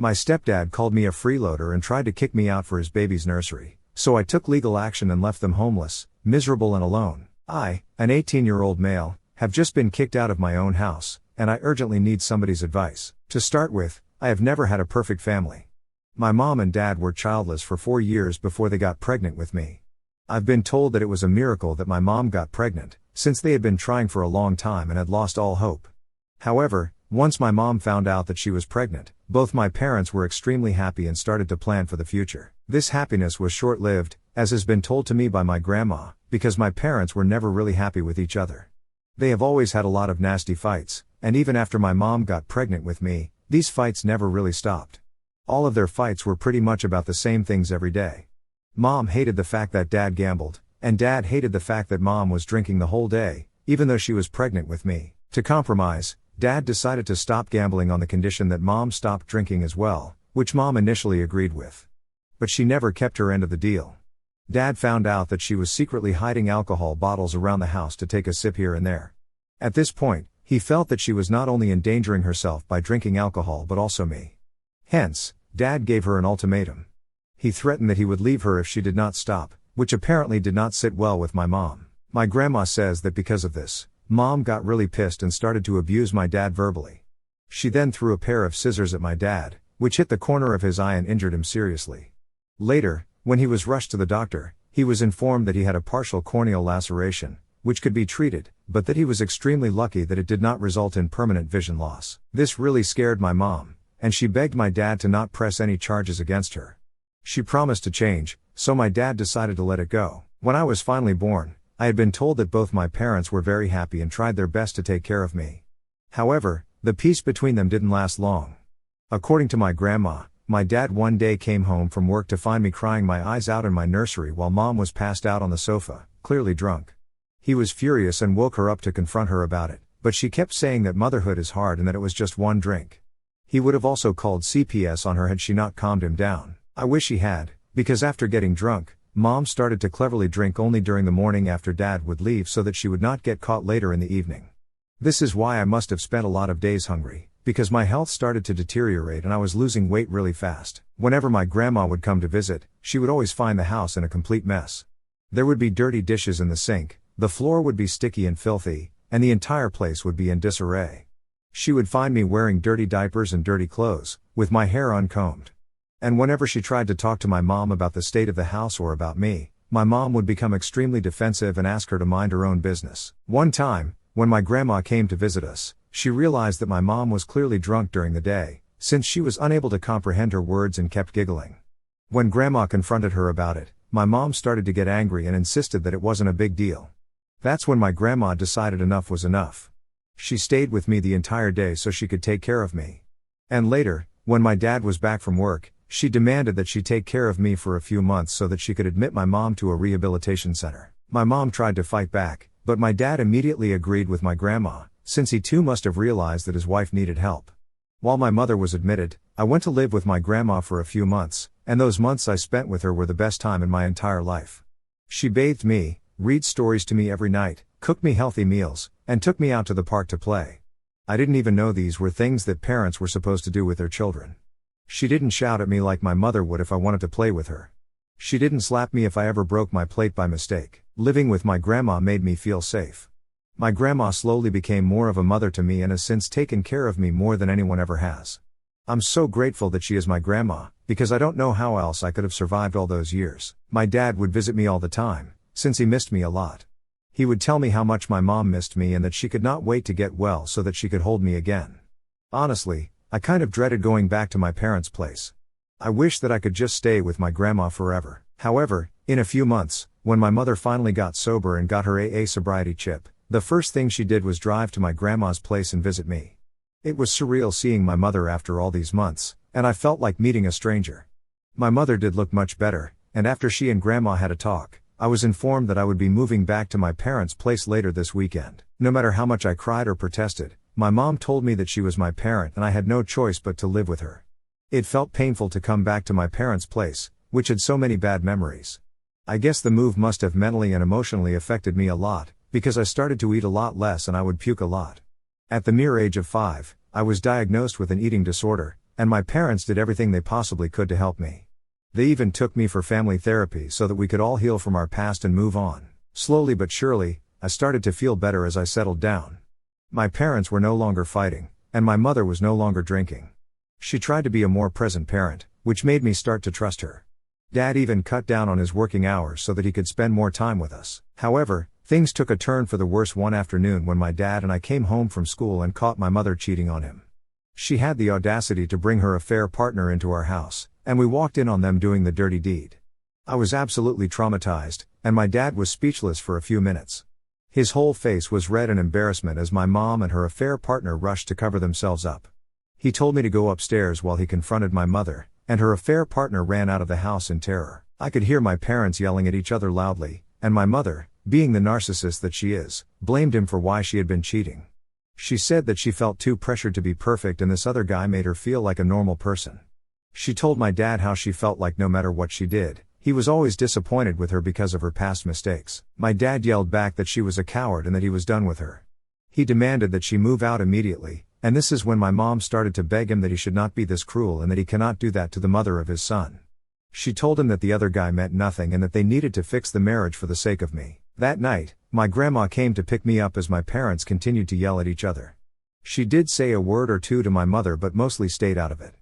My stepdad called me a freeloader and tried to kick me out for his baby's nursery, so I took legal action and left them homeless, miserable and alone. I, an 18-year-old male, have just been kicked out of my own house, and I urgently need somebody's advice. To start with, I have never had a perfect family. My mom and dad were childless for 4 years before they got pregnant with me. I've been told that it was a miracle that my mom got pregnant, since they had been trying for a long time and had lost all hope. However, once my mom found out that she was pregnant, both my parents were extremely happy and started to plan for the future. This happiness was short-lived, as has been told to me by my grandma, because my parents were never really happy with each other. They have always had a lot of nasty fights, and even after my mom got pregnant with me, these fights never really stopped. All of their fights were pretty much about the same things every day. Mom hated the fact that dad gambled, and dad hated the fact that mom was drinking the whole day, even though she was pregnant with me. To compromise, dad decided to stop gambling on the condition that mom stopped drinking as well, which mom initially agreed with. But she never kept her end of the deal. Dad found out that she was secretly hiding alcohol bottles around the house to take a sip here and there. At this point, he felt that she was not only endangering herself by drinking alcohol but also me. Hence, dad gave her an ultimatum. He threatened that he would leave her if she did not stop, which apparently did not sit well with my mom. My grandma says that because of this, mom got really pissed and started to abuse my dad verbally. She then threw a pair of scissors at my dad, which hit the corner of his eye and injured him seriously. Later, when he was rushed to the doctor, he was informed that he had a partial corneal laceration, which could be treated, but that he was extremely lucky that it did not result in permanent vision loss. This really scared my mom, and she begged my dad to not press any charges against her. She promised to change, so my dad decided to let it go. When I was finally born, I had been told that both my parents were very happy and tried their best to take care of me. However, the peace between them didn't last long. According to my grandma, my dad one day came home from work to find me crying my eyes out in my nursery while mom was passed out on the sofa, clearly drunk. He was furious and woke her up to confront her about it, but she kept saying that motherhood is hard and that it was just one drink. He would have also called CPS on her had she not calmed him down. I wish he had, because after getting drunk, mom started to cleverly drink only during the morning after dad would leave so that she would not get caught later in the evening. This is why I must have spent a lot of days hungry, because my health started to deteriorate and I was losing weight really fast. Whenever my grandma would come to visit, she would always find the house in a complete mess. There would be dirty dishes in the sink, the floor would be sticky and filthy, and the entire place would be in disarray. She would find me wearing dirty diapers and dirty clothes, with my hair uncombed. And whenever she tried to talk to my mom about the state of the house or about me, my mom would become extremely defensive and ask her to mind her own business. One time, when my grandma came to visit us, she realized that my mom was clearly drunk during the day, since she was unable to comprehend her words and kept giggling. When grandma confronted her about it, my mom started to get angry and insisted that it wasn't a big deal. That's when my grandma decided enough was enough. She stayed with me the entire day so she could take care of me. And later, when my dad was back from work, she demanded that she take care of me for a few months so that she could admit my mom to a rehabilitation center. My mom tried to fight back, but my dad immediately agreed with my grandma, since he too must have realized that his wife needed help. While my mother was admitted, I went to live with my grandma for a few months, and those months I spent with her were the best time in my entire life. She bathed me, read stories to me every night, cooked me healthy meals, and took me out to the park to play. I didn't even know these were things that parents were supposed to do with their children. She didn't shout at me like my mother would if I wanted to play with her. She didn't slap me if I ever broke my plate by mistake. Living with my grandma made me feel safe. My grandma slowly became more of a mother to me and has since taken care of me more than anyone ever has. I'm so grateful that she is my grandma, because I don't know how else I could have survived all those years. My dad would visit me all the time, since he missed me a lot. He would tell me how much my mom missed me and that she could not wait to get well so that she could hold me again. Honestly, I kind of dreaded going back to my parents' place. I wish that I could just stay with my grandma forever. However, in a few months, when my mother finally got sober and got her AA sobriety chip, the first thing she did was drive to my grandma's place and visit me. It was surreal seeing my mother after all these months, and I felt like meeting a stranger. My mother did look much better, and after she and grandma had a talk, I was informed that I would be moving back to my parents' place later this weekend. No matter how much I cried or protested, my mom told me that she was my parent and I had no choice but to live with her. It felt painful to come back to my parents' place, which had so many bad memories. I guess the move must have mentally and emotionally affected me a lot, because I started to eat a lot less and I would puke a lot. At the mere age of 5, I was diagnosed with an eating disorder, and my parents did everything they possibly could to help me. They even took me for family therapy so that we could all heal from our past and move on. Slowly but surely, I started to feel better as I settled down. My parents were no longer fighting, and my mother was no longer drinking. She tried to be a more present parent, which made me start to trust her. Dad even cut down on his working hours so that he could spend more time with us. However, things took a turn for the worse one afternoon when my dad and I came home from school and caught my mother cheating on him. She had the audacity to bring her affair partner into our house, and we walked in on them doing the dirty deed. I was absolutely traumatized, and my dad was speechless for a few minutes. His whole face was red in embarrassment as my mom and her affair partner rushed to cover themselves up. He told me to go upstairs while he confronted my mother, and her affair partner ran out of the house in terror. I could hear my parents yelling at each other loudly, and my mother, being the narcissist that she is, blamed him for why she had been cheating. She said that she felt too pressured to be perfect and this other guy made her feel like a normal person. She told my dad how she felt like no matter what she did, he was always disappointed with her because of her past mistakes. My dad yelled back that she was a coward and that he was done with her. He demanded that she move out immediately, and this is when my mom started to beg him that he should not be this cruel and that he cannot do that to the mother of his son. She told him that the other guy meant nothing and that they needed to fix the marriage for the sake of me. That night, my grandma came to pick me up as my parents continued to yell at each other. She did say a word or two to my mother but mostly stayed out of it.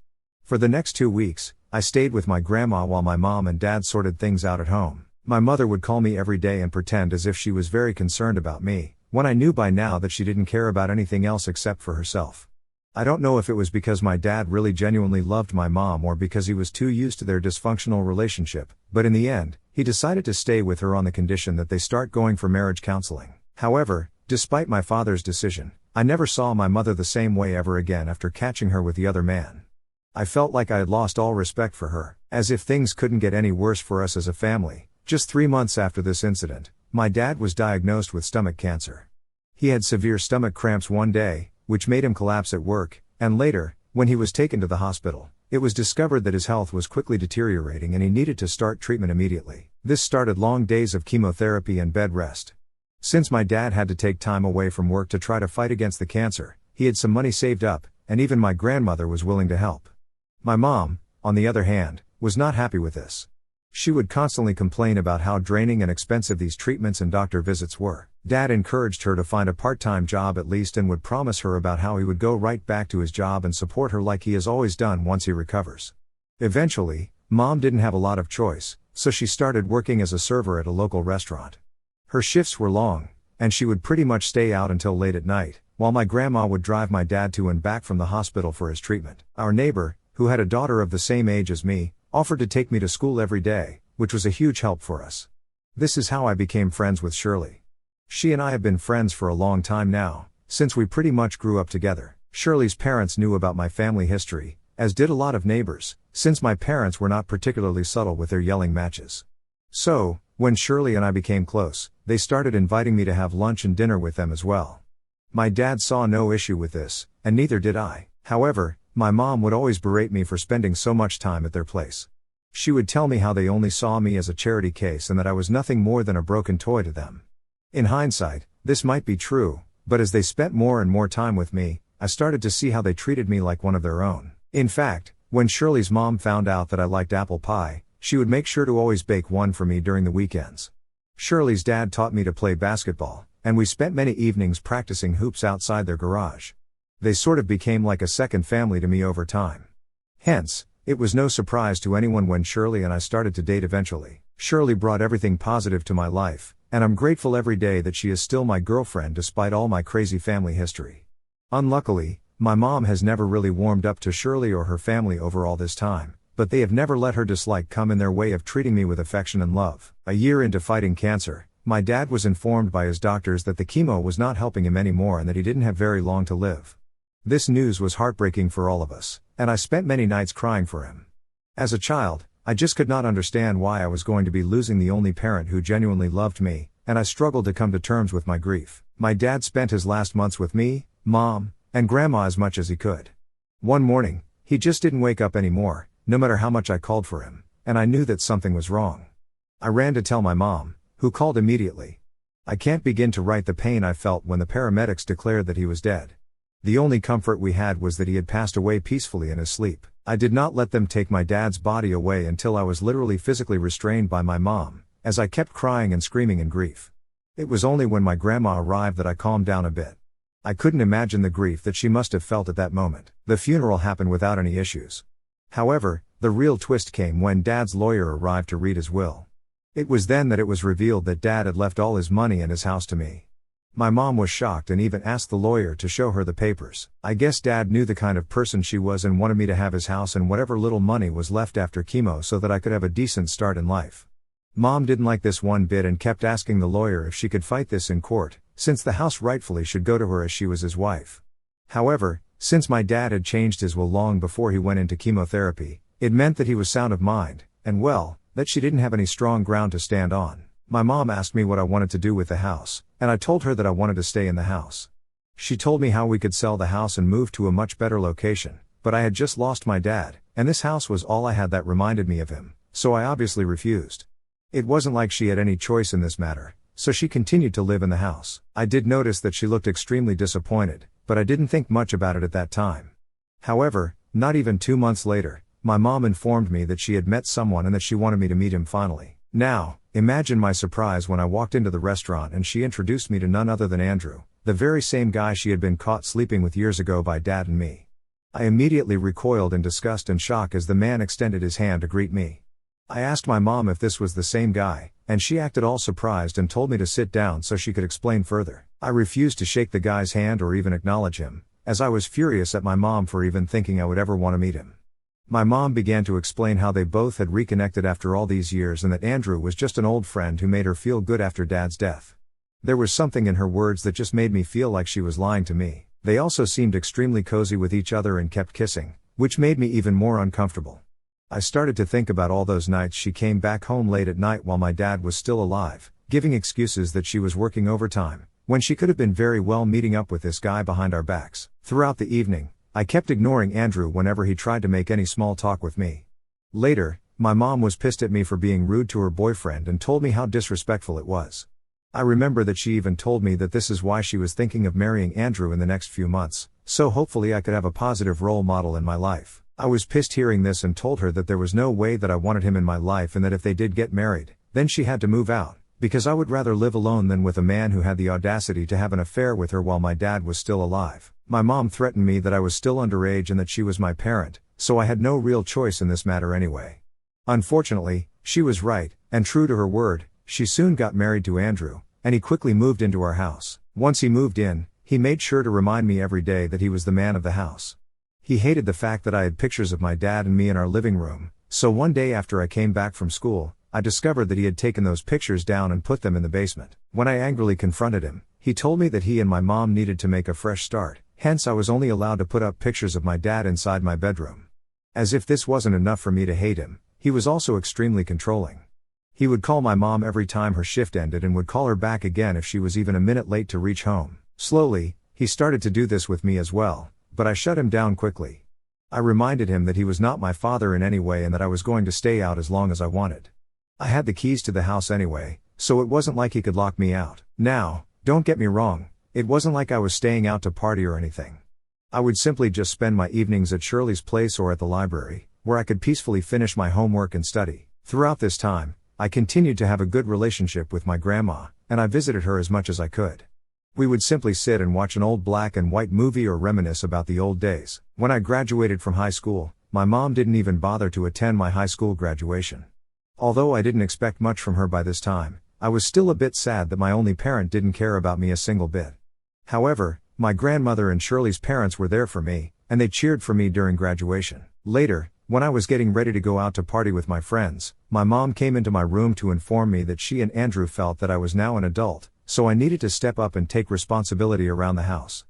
For the next 2 weeks, I stayed with my grandma while my mom and dad sorted things out at home. My mother would call me every day and pretend as if she was very concerned about me, when I knew by now that she didn't care about anything else except for herself. I don't know if it was because my dad really genuinely loved my mom or because he was too used to their dysfunctional relationship, but in the end, he decided to stay with her on the condition that they start going for marriage counseling. However, despite my father's decision, I never saw my mother the same way ever again after catching her with the other man. I felt like I had lost all respect for her, as if things couldn't get any worse for us as a family. Just 3 months after this incident, my dad was diagnosed with stomach cancer. He had severe stomach cramps one day, which made him collapse at work, and later, when he was taken to the hospital, it was discovered that his health was quickly deteriorating and he needed to start treatment immediately. This started long days of chemotherapy and bed rest. Since my dad had to take time away from work to try to fight against the cancer, he had some money saved up, and even my grandmother was willing to help. My mom, on the other hand, was not happy with this. She would constantly complain about how draining and expensive these treatments and doctor visits were. Dad encouraged her to find a part-time job at least and would promise her about how he would go right back to his job and support her like he has always done once he recovers. Eventually, Mom didn't have a lot of choice, so she started working as a server at a local restaurant. Her shifts were long, and she would pretty much stay out until late at night, while my grandma would drive my dad to and back from the hospital for his treatment. Our neighbor, who had a daughter of the same age as me, offered to take me to school every day, which was a huge help for us. This is how I became friends with Shirley. She and I have been friends for a long time now, since we pretty much grew up together. Shirley's parents knew about my family history, as did a lot of neighbors, since my parents were not particularly subtle with their yelling matches. So, when Shirley and I became close, they started inviting me to have lunch and dinner with them as well. My dad saw no issue with this, and neither did I. However, my mom would always berate me for spending so much time at their place. She would tell me how they only saw me as a charity case and that I was nothing more than a broken toy to them. In hindsight, this might be true, but as they spent more and more time with me, I started to see how they treated me like one of their own. In fact, when Shirley's mom found out that I liked apple pie, she would make sure to always bake one for me during the weekends. Shirley's dad taught me to play basketball, and we spent many evenings practicing hoops outside their garage. They sort of became like a second family to me over time. Hence, it was no surprise to anyone when Shirley and I started to date eventually. Shirley brought everything positive to my life, and I'm grateful every day that she is still my girlfriend despite all my crazy family history. Unluckily, my mom has never really warmed up to Shirley or her family over all this time, but they have never let her dislike come in their way of treating me with affection and love. A year into fighting cancer, my dad was informed by his doctors that the chemo was not helping him anymore and that he didn't have very long to live. This news was heartbreaking for all of us, and I spent many nights crying for him. As a child, I just could not understand why I was going to be losing the only parent who genuinely loved me, and I struggled to come to terms with my grief. My dad spent his last months with me, Mom, and Grandma as much as he could. One morning, he just didn't wake up anymore, no matter how much I called for him, and I knew that something was wrong. I ran to tell my mom, who called immediately. I can't begin to write the pain I felt when the paramedics declared that he was dead. The only comfort we had was that he had passed away peacefully in his sleep. I did not let them take my dad's body away until I was literally physically restrained by my mom, as I kept crying and screaming in grief. It was only when my grandma arrived that I calmed down a bit. I couldn't imagine the grief that she must have felt at that moment. The funeral happened without any issues. However, the real twist came when Dad's lawyer arrived to read his will. It was then that it was revealed that Dad had left all his money and his house to me. My mom was shocked and even asked the lawyer to show her the papers. I guess Dad knew the kind of person she was and wanted me to have his house and whatever little money was left after chemo so that I could have a decent start in life. Mom didn't like this one bit and kept asking the lawyer if she could fight this in court, since the house rightfully should go to her as she was his wife. However, since my dad had changed his will long before he went into chemotherapy, it meant that he was sound of mind, and well, that she didn't have any strong ground to stand on. My mom asked me what I wanted to do with the house, and I told her that I wanted to stay in the house. She told me how we could sell the house and move to a much better location, but I had just lost my dad, and this house was all I had that reminded me of him, so I obviously refused. It wasn't like she had any choice in this matter, so she continued to live in the house. I did notice that she looked extremely disappointed, but I didn't think much about it at that time. However, not even 2 months later, my mom informed me that she had met someone and that she wanted me to meet him finally. Now, imagine my surprise when I walked into the restaurant and she introduced me to none other than Andrew, the very same guy she had been caught sleeping with years ago by Dad and me. I immediately recoiled in disgust and shock as the man extended his hand to greet me. I asked my mom if this was the same guy, and she acted all surprised and told me to sit down so she could explain further. I refused to shake the guy's hand or even acknowledge him, as I was furious at my mom for even thinking I would ever want to meet him. My mom began to explain how they both had reconnected after all these years and that Andrew was just an old friend who made her feel good after Dad's death. There was something in her words that just made me feel like she was lying to me. They also seemed extremely cozy with each other and kept kissing, which made me even more uncomfortable. I started to think about all those nights she came back home late at night while my dad was still alive, giving excuses that she was working overtime, when she could have been very well meeting up with this guy behind our backs. Throughout the evening, I kept ignoring Andrew whenever he tried to make any small talk with me. Later, my mom was pissed at me for being rude to her boyfriend and told me how disrespectful it was. I remember that she even told me that this is why she was thinking of marrying Andrew in the next few months, so hopefully I could have a positive role model in my life. I was pissed hearing this and told her that there was no way that I wanted him in my life and that if they did get married, then she had to move out, because I would rather live alone than with a man who had the audacity to have an affair with her while my dad was still alive. My mom threatened me that I was still underage and that she was my parent, so I had no real choice in this matter anyway. Unfortunately, she was right, and true to her word, she soon got married to Andrew, and he quickly moved into our house. Once he moved in, he made sure to remind me every day that he was the man of the house. He hated the fact that I had pictures of my dad and me in our living room, so one day after I came back from school, I discovered that he had taken those pictures down and put them in the basement. When I angrily confronted him, he told me that he and my mom needed to make a fresh start, hence I was only allowed to put up pictures of my dad inside my bedroom. As if this wasn't enough for me to hate him, he was also extremely controlling. He would call my mom every time her shift ended and would call her back again if she was even a minute late to reach home. Slowly, he started to do this with me as well, but I shut him down quickly. I reminded him that he was not my father in any way and that I was going to stay out as long as I wanted. I had the keys to the house anyway, so it wasn't like he could lock me out. Now, don't get me wrong, it wasn't like I was staying out to party or anything. I would simply just spend my evenings at Shirley's place or at the library, where I could peacefully finish my homework and study. Throughout this time, I continued to have a good relationship with my grandma, and I visited her as much as I could. We would simply sit and watch an old black and white movie or reminisce about the old days. When I graduated from high school, my mom didn't even bother to attend my high school graduation. Although I didn't expect much from her by this time, I was still a bit sad that my only parent didn't care about me a single bit. However, my grandmother and Shirley's parents were there for me, and they cheered for me during graduation. Later, when I was getting ready to go out to party with my friends, my mom came into my room to inform me that she and Andrew felt that I was now an adult, so I needed to step up and take responsibility around the house.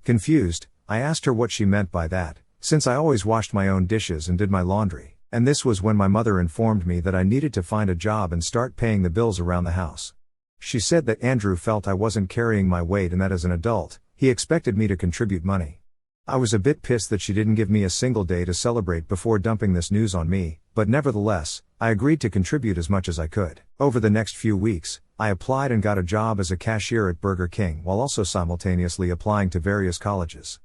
Confused, I asked her what she meant by that, since I always washed my own dishes and did my laundry, and this was when my mother informed me that I needed to find a job and start paying the bills around the house. She said that Andrew felt I wasn't carrying my weight and that as an adult, he expected me to contribute money. I was a bit pissed that she didn't give me a single day to celebrate before dumping this news on me, but nevertheless, I agreed to contribute as much as I could. Over the next few weeks, I applied and got a job as a cashier at Burger King while also simultaneously applying to various colleges.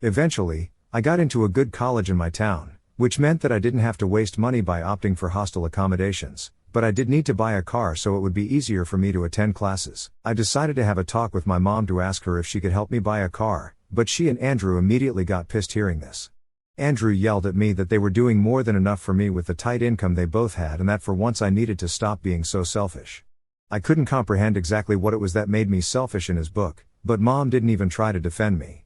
Eventually, I got into a good college in my town, which meant that I didn't have to waste money by opting for hostel accommodations, but I did need to buy a car so it would be easier for me to attend classes. I decided to have a talk with my mom to ask her if she could help me buy a car, but she and Andrew immediately got pissed hearing this. Andrew yelled at me that they were doing more than enough for me with the tight income they both had and that for once I needed to stop being so selfish. I couldn't comprehend exactly what it was that made me selfish in his book, but Mom didn't even try to defend me.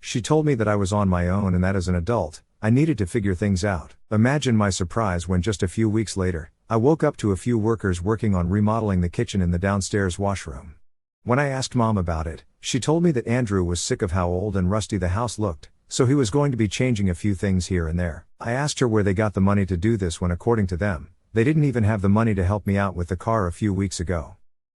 She told me that I was on my own and that as an adult, I needed to figure things out. Imagine my surprise when just a few weeks later, I woke up to a few workers working on remodeling the kitchen in the downstairs washroom. When I asked Mom about it, she told me that Andrew was sick of how old and rusty the house looked, so he was going to be changing a few things here and there. I asked her where they got the money to do this when according to them, they didn't even have the money to help me out with the car a few weeks ago.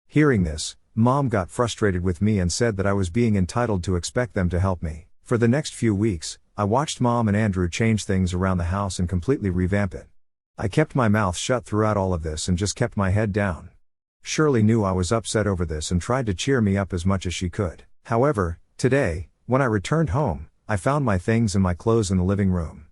Hearing this, Mom got frustrated with me and said that I was being entitled to expect them to help me. For the next few weeks, I watched Mom and Andrew change things around the house and completely revamp it. I kept my mouth shut throughout all of this and just kept my head down. Shirley knew I was upset over this and tried to cheer me up as much as she could. However, today, when I returned home, I found my things and my clothes in the living room.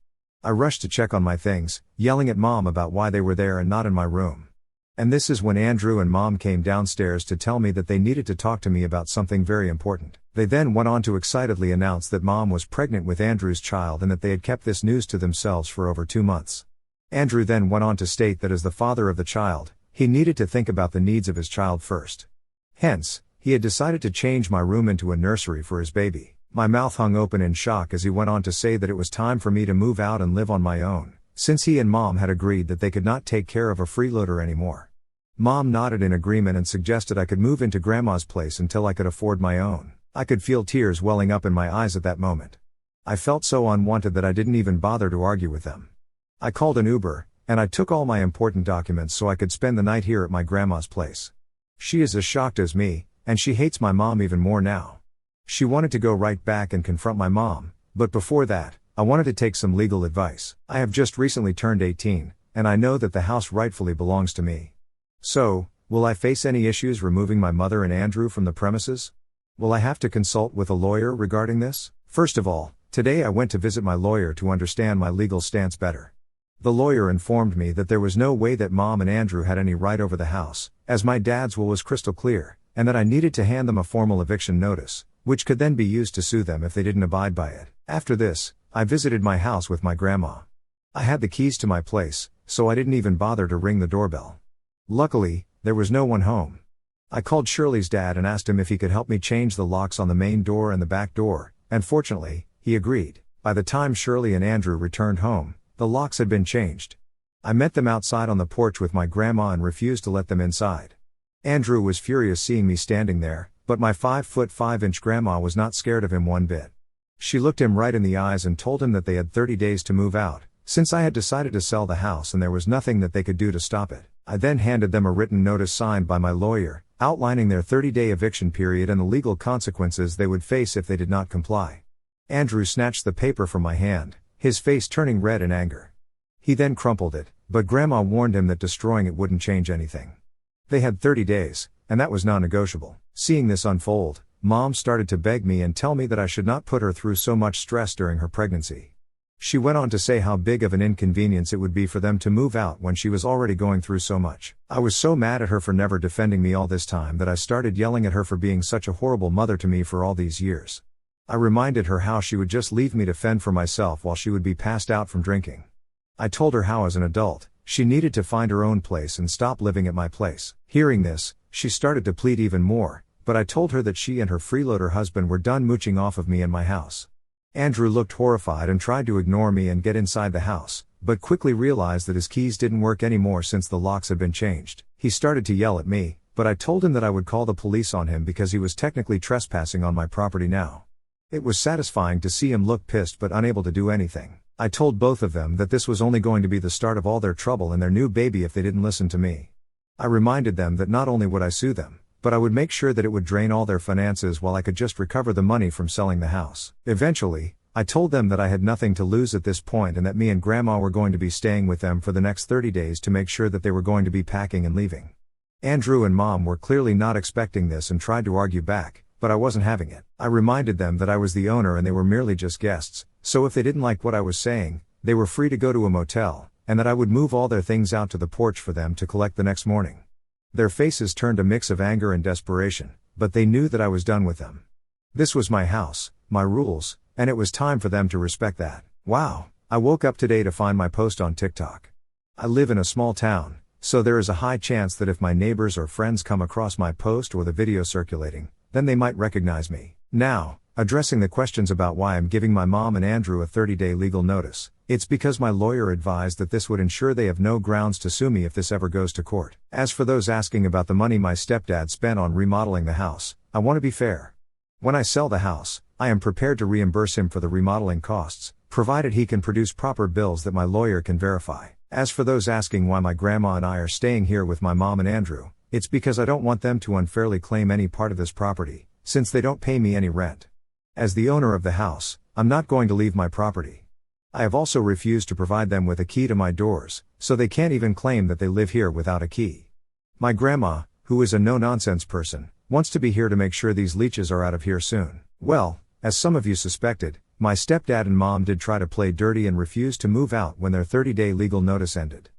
I rushed to check on my things, yelling at Mom about why they were there and not in my room. And this is when Andrew and Mom came downstairs to tell me that they needed to talk to me about something very important. They then went on to excitedly announce that Mom was pregnant with Andrew's child and that they had kept this news to themselves for over 2 months. Andrew then went on to state that as the father of the child, he needed to think about the needs of his child first. Hence, he had decided to change my room into a nursery for his baby. My mouth hung open in shock as he went on to say that it was time for me to move out and live on my own, since he and Mom had agreed that they could not take care of a freeloader anymore. Mom nodded in agreement and suggested I could move into Grandma's place until I could afford my own. I could feel tears welling up in my eyes at that moment. I felt so unwanted that I didn't even bother to argue with them. I called an Uber, and I took all my important documents so I could spend the night here at my grandma's place. She is as shocked as me, and she hates my mom even more now. She wanted to go right back and confront my mom, but before that, I wanted to take some legal advice. I have just recently turned 18, and I know that the house rightfully belongs to me. So, will I face any issues removing my mother and Andrew from the premises? Will I have to consult with a lawyer regarding this? First of all, today I went to visit my lawyer to understand my legal stance better. The lawyer informed me that there was no way that Mom and Andrew had any right over the house, as my dad's will was crystal clear, and that I needed to hand them a formal eviction notice, which could then be used to sue them if they didn't abide by it. After this, I visited my house with my grandma. I had the keys to my place, so I didn't even bother to ring the doorbell. Luckily, there was no one home. I called Shirley's dad and asked him if he could help me change the locks on the main door and the back door, and fortunately, he agreed. By the time Shirley and Andrew returned home, the locks had been changed. I met them outside on the porch with my grandma and refused to let them inside. Andrew was furious seeing me standing there, but my 5'5" grandma was not scared of him one bit. She looked him right in the eyes and told him that they had 30 days to move out, since I had decided to sell the house and there was nothing that they could do to stop it. I then handed them a written notice signed by my lawyer, outlining their 30-day eviction period and the legal consequences they would face if they did not comply. Andrew snatched the paper from my hand, his face turning red in anger. He then crumpled it, but Grandma warned him that destroying it wouldn't change anything. They had 30 days, and that was non-negotiable. Seeing this unfold, Mom started to beg me and tell me that I should not put her through so much stress during her pregnancy. She went on to say how big of an inconvenience it would be for them to move out when she was already going through so much. I was so mad at her for never defending me all this time that I started yelling at her for being such a horrible mother to me for all these years. I reminded her how she would just leave me to fend for myself while she would be passed out from drinking. I told her how as an adult, she needed to find her own place and stop living at my place. Hearing this, she started to plead even more, but I told her that she and her freeloader husband were done mooching off of me and my house. Andrew looked horrified and tried to ignore me and get inside the house, but quickly realized that his keys didn't work anymore since the locks had been changed. He started to yell at me, but I told him that I would call the police on him because he was technically trespassing on my property now. It was satisfying to see him look pissed but unable to do anything. I told both of them that this was only going to be the start of all their trouble and their new baby if they didn't listen to me. I reminded them that not only would I sue them, but I would make sure that it would drain all their finances while I could just recover the money from selling the house. Eventually, I told them that I had nothing to lose at this point and that me and Grandma were going to be staying with them for the next 30 days to make sure that they were going to be packing and leaving. Andrew and Mom were clearly not expecting this and tried to argue back, but I wasn't having it. I reminded them that I was the owner and they were merely just guests, so if they didn't like what I was saying, they were free to go to a motel, and that I would move all their things out to the porch for them to collect the next morning. Their faces turned a mix of anger and desperation, but they knew that I was done with them. This was my house, my rules, and it was time for them to respect that. Wow, I woke up today to find my post on TikTok. I live in a small town, so there is a high chance that if my neighbors or friends come across my post or the video circulating, then they might recognize me. Now, addressing the questions about why I'm giving my mom and Andrew a 30-day legal notice, it's because my lawyer advised that this would ensure they have no grounds to sue me if this ever goes to court. As for those asking about the money my stepdad spent on remodeling the house, I want to be fair. When I sell the house, I am prepared to reimburse him for the remodeling costs, provided he can produce proper bills that my lawyer can verify. As for those asking why my grandma and I are staying here with my mom and Andrew, it's because I don't want them to unfairly claim any part of this property, since they don't pay me any rent. As the owner of the house, I'm not going to leave my property. I have also refused to provide them with a key to my doors, so they can't even claim that they live here without a key. My grandma, who is a no-nonsense person, wants to be here to make sure these leeches are out of here soon. Well, as some of you suspected, my stepdad and mom did try to play dirty and refused to move out when their 30-day legal notice ended.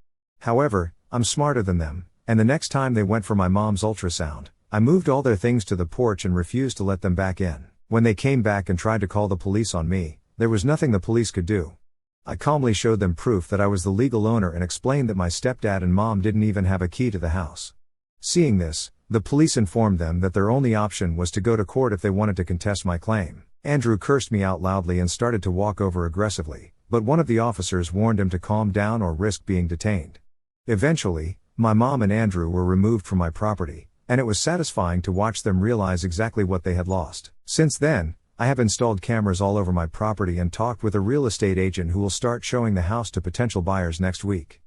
However, I'm smarter than them, and the next time they went for my mom's ultrasound, I moved all their things to the porch and refused to let them back in. When they came back and tried to call the police on me, there was nothing the police could do. I calmly showed them proof that I was the legal owner and explained that my stepdad and mom didn't even have a key to the house. Seeing this, the police informed them that their only option was to go to court if they wanted to contest my claim. Andrew cursed me out loudly and started to walk over aggressively, but one of the officers warned him to calm down or risk being detained. Eventually, my mom and Andrew were removed from my property, and it was satisfying to watch them realize exactly what they had lost. Since then, I have installed cameras all over my property and talked with a real estate agent who will start showing the house to potential buyers next week.